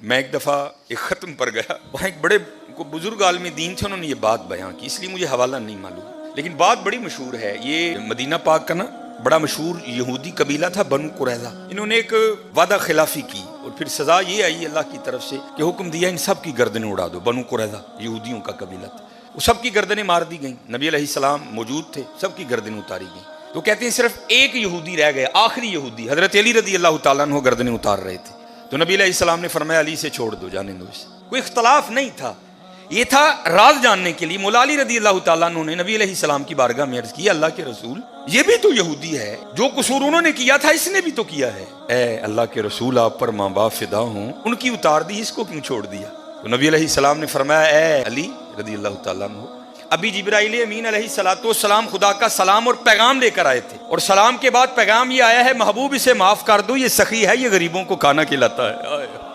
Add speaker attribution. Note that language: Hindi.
Speaker 1: मैं एक दफ़ा एक ख़त्म पर गया, वहाँ एक बड़े बुजुर्ग आलमी दीन थे, उन्होंने ये बात बयां की, इसलिए मुझे हवाला नहीं मालूम, लेकिन बात बड़ी मशहूर है। ये मदीना पाक का ना बड़ा मशहूर यहूदी कबीला था बनु कुरैज़ा। इन्होंने एक वादा खिलाफी की और फिर सजा ये आई अल्लाह की तरफ से कि हुक्म दिया इन सब की गर्दनें उड़ा दो। बनु कुरैज़ा यहूदियों का कबीला था, वो सबकी गर्दनें मार दी गई। नबी अलैहिस्सलाम मौजूद थे, सबकी गर्दनें उतारी गई। तो कहते हैं सिर्फ एक यहूदी रह गए, आखिरी यहूदी हजरत अली रदी अल्लाह तआला अन्हु गर्दनें उतार रहे थे। तो नबी अलैहिस्सलाम ने फरमाया अली से छोड़ दो, जाने दो इसे। कोई इख्तलाफ नहीं था, ये था राज जानने के लिए। मौला अली रदी अल्लाह तआला अन्हु ने नबी अलैहिस्सलाम की बारगाह में अर्ज की, अल्लाह के रसूल ये भी तो यहूदी है, जो कसूर उन्होंने किया था इसने भी तो किया है। ए अल्लाह के रसूल आप पर माँ बाप फिदा हूँ, उनकी उतार दी, इसको क्यों छोड़ दिया? तो नबी अलैहिस्सलाम ने फरमाया ए अली रदी अल्लाह तआला अन्हु, अभी जिब्राइल अमीन अलैहिस्सलाम खुदा का सलाम और पैगाम लेकर आए थे, और सलाम के बाद पैगाम ये आया है महबूब इसे माफ कर दो, ये सखी है, ये गरीबों को खाना खिलाता है।